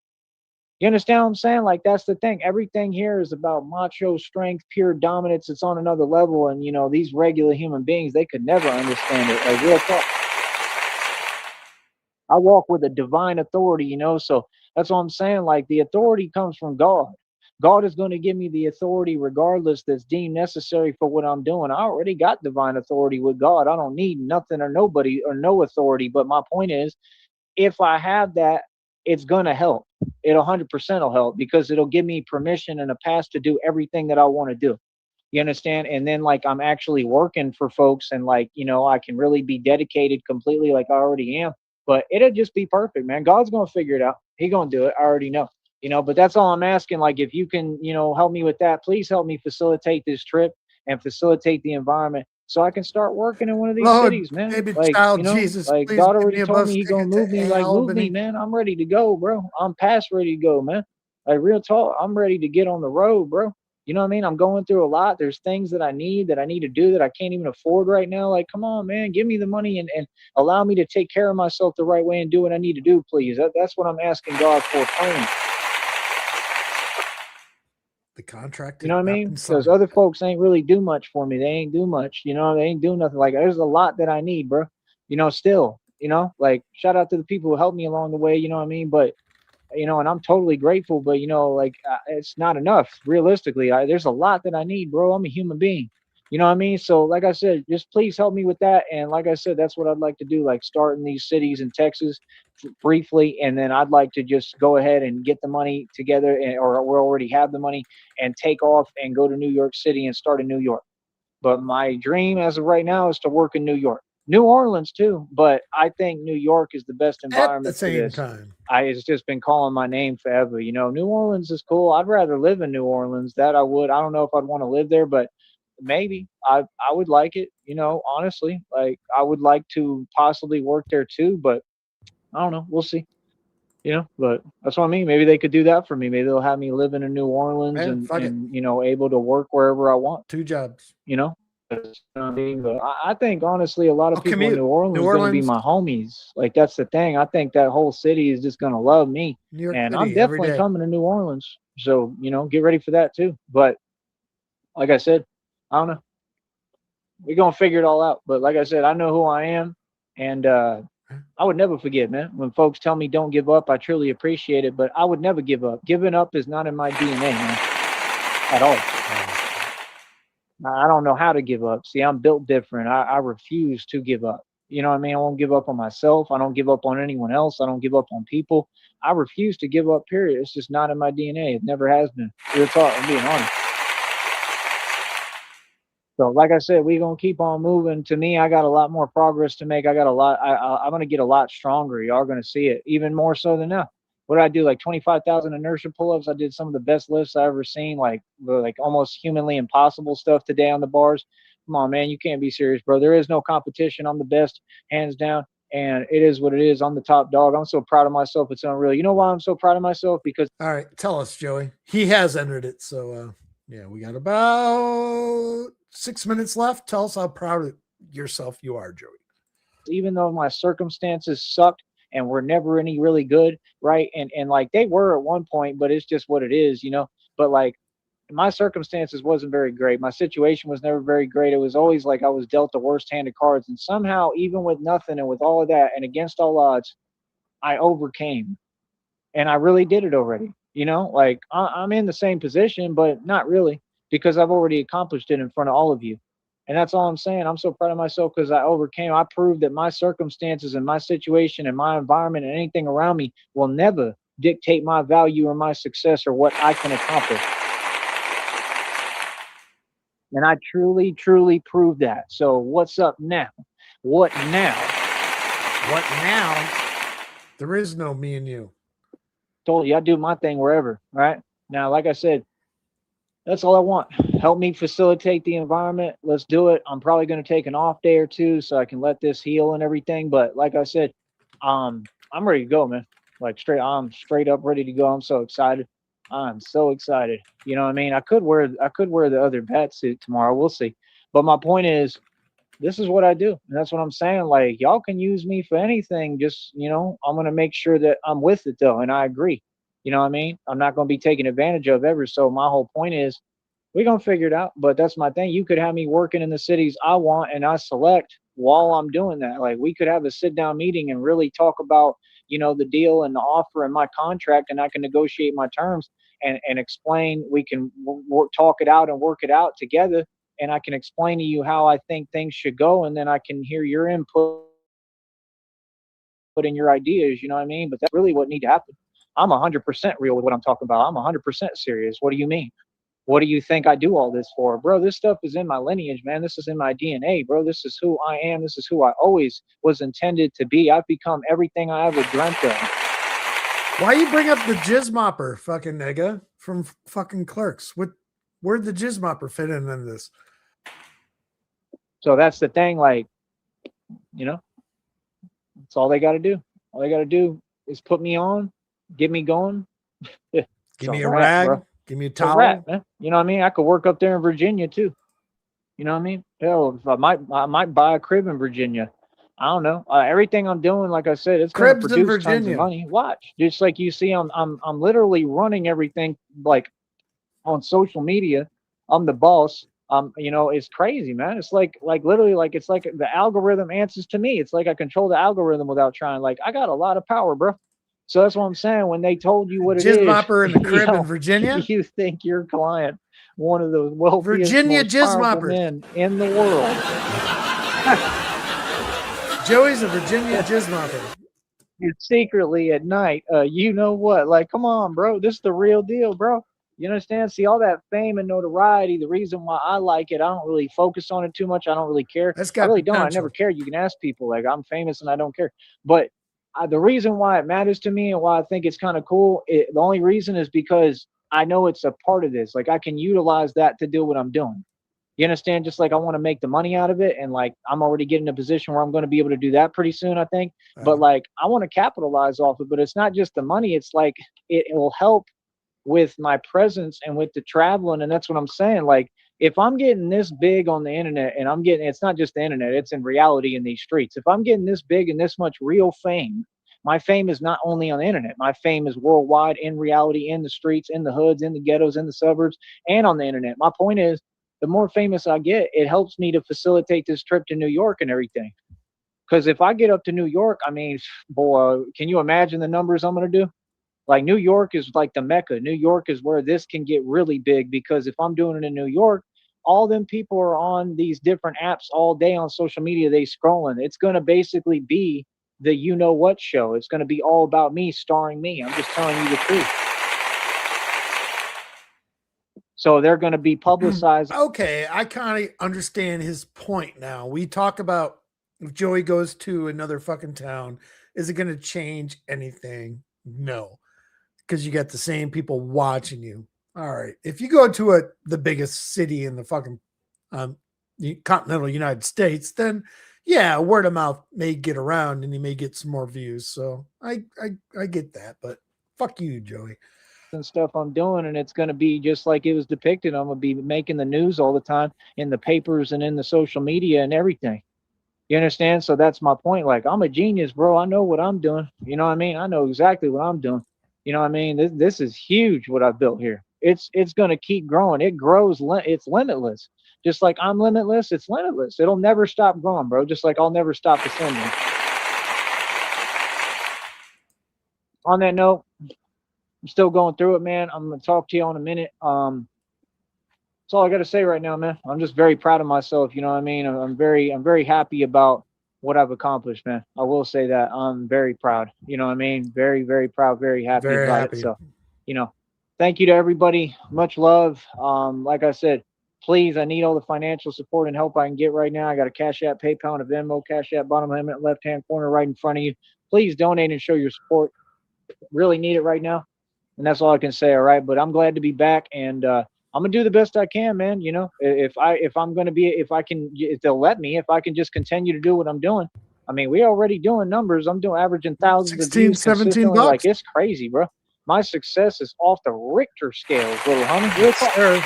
You understand what I'm saying? Like, that's the thing. Everything here is about macho strength, pure dominance. It's on another level. And, you know, these regular human beings, they could never understand it. Like, real talk. I walk with a divine authority, you know? So that's what I'm saying. Like, the authority comes from God. God is going to give me the authority regardless that's deemed necessary for what I'm doing. I already got divine authority with God. I don't need nothing or nobody or no authority. But my point is, if I have that, it's going to help. It 100% will help because it'll give me permission and a pass to do everything that I want to do. You understand? And then like I'm actually working for folks and like, you know, I can really be dedicated completely like I already am. But it'll just be perfect, man. God's going to figure it out. He's going to do it. I already know. You know, but that's all I'm asking. Like, if you can, you know, help me with that, please help me facilitate this trip and facilitate the environment so I can start working in one of these Lord, cities, man. baby Like, child you know, Jesus, like please God give already me a told bus me He gonna ticket move to me. Like, move Albany. me, man. I'm ready to go, bro. I'm past ready to go, man. Like, real talk. I'm ready to get on the road, bro. You know what I mean? I'm going through a lot. There's things that I need to do that I can't even afford right now. Like, come on, man, give me the money and allow me to take care of myself the right way and do what I need to do, please. That's what I'm asking God for, praying. The contract. You know what I mean? Because other folks ain't really do much for me. They ain't do much. You know, they ain't do nothing. Like, there's a lot that I need, bro. You know, still, you know, like shout out to the people who helped me along the way. You know what I mean? But you know, and I'm totally grateful, but you know, like it's not enough. Realistically, there's a lot that I need, bro. I'm a human being. You know what I mean? So, like I said, just please help me with that. And like I said, that's what I'd like to do. Like start in these cities in Texas briefly, and then I'd like to just go ahead and get the money together, or we already have the money, and take off and go to New York City and start in New York. But my dream as of right now is to work in New York, New Orleans too. But I think New York is the best At the environment for same this. time. It's just been calling my name forever. You know, New Orleans is cool. I'd rather live in New Orleans. That I would. I don't know if I'd want to live there, but maybe I would like it. You know, honestly, like I would like to possibly work there too. But I don't know. We'll see. You know, but that's what I mean. Maybe they could do that for me. Maybe they'll have me living in New Orleans Man, fuck it. and you know, able to work wherever I want. 2 jobs. You know, I mean, but I think honestly, a lot of I'll people in commute. New Orleans New are going to be Orleans, my homies. Like that's the thing. I think that whole city is just going to love me, New York and I'm City every definitely day. coming to New Orleans. So you know, get ready for that too. But like I said, I don't know. We're gonna figure it all out. But like I said, I know who I am, and I would never forget, man. When folks tell me don't give up, I truly appreciate it. But I would never give up. Giving up is not in my DNA, man, at all. I don't know how to give up. See, I'm built different. I refuse to give up. You know what I mean? I won't give up on myself. I don't give up on anyone else. I don't give up on people. I refuse to give up, period. It's just not in my DNA. It never has been. Real talk, I'm being honest. So, like I said, we're gonna keep on moving. To me, I got a lot more progress to make. I got a lot. I'm gonna get a lot stronger. Y'all are gonna see it even more so than now. What did I do? Like 25,000 inertia pull-ups. I did some of the best lifts I ever seen. Like almost humanly impossible stuff today on the bars. Come on, man, you can't be serious, bro. There is no competition. I'm the best, hands down. And it is what it is. I'm the top dog. I'm so proud of myself. It's unreal. You know why I'm so proud of myself? Because All right, tell us, Joey. He has entered it. So, yeah, we got about 6 minutes left. Tell us how proud of yourself you are, Joey. even though my circumstances sucked and were never any really good, right? And like they were at one point, but it's just what it is, you know. But like my circumstances wasn't very great. My situation was never very great. It was always like I was dealt the worst hand of cards. And somehow, even with nothing and with all of that and against all odds, I overcame. And I really did it already. You know, like I'm in the same position, but not really because I've already accomplished it in front of all of you. And that's all I'm saying. I'm so proud of myself because I overcame. I proved that my circumstances and my situation and my environment and anything around me will never dictate my value or my success or what I can accomplish. And I truly, truly proved that. So what's up now? What now? What now? There is no me and you. Told you I do my thing wherever, right? Now, like I said, that's all I want. Help me facilitate the environment. Let's do it. I'm probably going to take an off day or two so I can let this heal and everything. But like I said, I'm ready to go, man. I'm straight up ready to go. I'm so excited. I'm so excited. You know what I mean? I could wear the other bat suit tomorrow. We'll see. But my point is, this is what I do. And that's what I'm saying. Like, y'all can use me for anything. Just, you know, I'm going to make sure that I'm with it, though. And I agree. You know what I mean? I'm not going to be taken advantage of ever. So, my whole point is, we're going to figure it out. But that's my thing. You could have me working in the cities I want and I select while I'm doing that. Like, we could have a sit down meeting and really talk about, you know, the deal and the offer and my contract. And I can negotiate my terms and explain. We can talk it out and work it out together, and I can explain to you how I think things should go, and then I can hear your input and your ideas. You know what I mean? But that's really what needs to happen. I'm 100% real with what I'm talking about. I'm 100% serious. What do you mean? What do you think I do all this for, bro? This stuff is in my lineage, man. This is in my DNA, bro. This is who I am. This is who I always was intended to be. I've become everything I ever dreamt of. Why you bring up the jizz mopper, fucking nigga, from fucking Clerks? Where'd the jizz mopper fit in this? So that's the thing, like, you know, that's all they got to do. All they got to do is put me on, get me going. Give me a rag, bro. give me a It's a towel. rat, man. You know what I mean? I could work up there in Virginia too. You know what I mean? Hell, if I might buy a crib in Virginia. I don't know. Everything I'm doing, like I said, it's going to Cribs in produce tons of Virginia. money. Watch, just like you see, I'm literally running everything like on social media. I'm the boss. You know, it's crazy, man. It's like literally like it's like the algorithm answers to me. It's like I control the algorithm without trying. Like I got a lot of power, bro. So that's what I'm saying. When they told you what it Jizz is, mopper in the crib you in Virginia. You think your client, one of the wealthiest, Virginia most jizz powerful mopper. men in the world. Joey's a Virginia jizz mopper. Secretly at night, you know what? Like, come on, bro. This is the real deal, bro. You understand? See, all that fame and notoriety, the reason why I like it, I don't really focus on it too much. I don't really care. That's I got really don't. I potential. never care. You can ask people. Like, I'm famous and I don't care. But the reason why it matters to me and why I think it's kind of cool, the only reason is because I know it's a part of this. Like, I can utilize that to do what I'm doing. You understand? Just like I want to make the money out of it. And like, I'm already getting in a position where I'm going to be able to do that pretty soon, I think. But like, I want to capitalize off it. But it's not just the money. It's like, it will help with my presence and with the traveling. And that's what I'm saying. Like, if I'm getting this big on the internet and I'm getting, it's not just the internet, it's in reality in these streets. If I'm getting this big and this much real fame, my fame is not only on the internet, my fame is worldwide, in reality, in the streets, in the hoods, in the ghettos, in the suburbs, and on the internet. My point is, the more famous I get, it helps me to facilitate this trip to New York and everything. Because if I get up to New York, I mean, boy, can you imagine the numbers I'm going to do? Like, New York is like the Mecca. New York is where this can get really big, because if I'm doing it in New York, all them people are on these different apps all day on social media. They scrolling. It's going to basically be the you know what show. It's going to be all about me, starring me. I'm just telling you the truth. So they're going to be publicized. Okay, I kind of understand his point now. We talk about if Joey goes to another fucking town, is it going to change anything? No, because you got the same people watching you. All right, if you go to the biggest city in the fucking continental United States, then yeah, word of mouth may get around and you may get some more views. So I get that, but fuck you, Joey. And stuff I'm doing, and it's going to be just like it was depicted. I'm going to be making the news all the time in the papers and in the social media and everything. You understand? So that's my point. Like, I'm a genius, bro. I know what I'm doing. You know what I mean? I know exactly what I'm doing. You know what I mean? This is huge what I've built here. It's going to keep growing. It grows. It's limitless. Just like I'm limitless, it's limitless. It'll never stop growing, bro. Just like I'll never stop ascending. On that note, I'm still going through it, man. I'm going to talk to you in a minute. That's all I got to say right now, man. I'm just very proud of myself. You know what I mean? I'm very happy about what I've accomplished, man. I will say that I'm very proud. You know what I mean? Very, very proud, very happy about it. So, you know, thank you to everybody. Much love. Like I said, please, I need all the financial support and help I can get right now. I got a Cashapp, PayPal, and a Venmo. Cashapp, bottom left-hand corner right in front of you. Please donate and show your support. Really need it right now. And that's all I can say. All right. But I'm glad to be back, and I'm gonna do the best I can, man. You know, if they'll let me, if I can just continue to do what I'm doing. I mean, we're already doing numbers. I'm averaging thousands of views consistently. Like, it's crazy, bro. My success is off the Richter scale, little homie.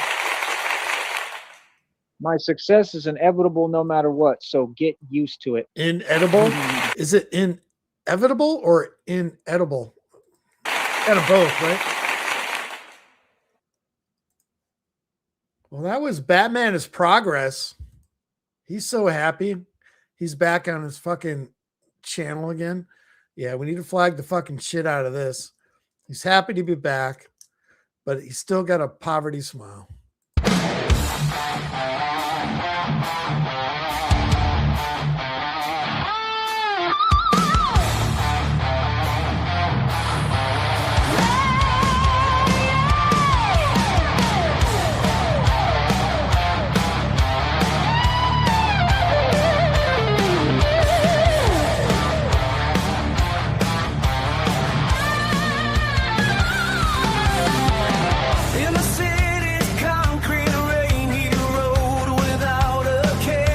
My success is inevitable no matter what. So get used to it. Inedible? Is it inevitable or inedible? Kind of both, right? Well, that was Batman is Progress. He's so happy. He's back on his fucking channel again. Yeah, we need to flag the fucking shit out of this. He's happy to be back, but he's still got a poverty smile. In the city's concrete rain, he rode without a care.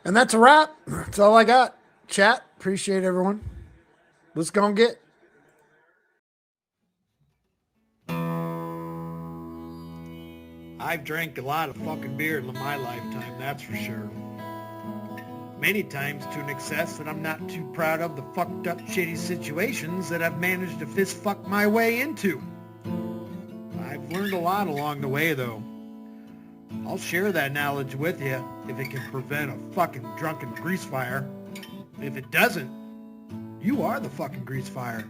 And that's a wrap. That's all I got. Chat. Appreciate everyone. Let's go and get. I've drank a lot of fucking beer in my lifetime, that's for sure. Many times to an excess that I'm not too proud of the fucked up shitty situations that I've managed to fist fuck my way into. I've learned a lot along the way though. I'll share that knowledge with you if it can prevent a fucking drunken grease fire. If it doesn't, you are the fucking grease fire.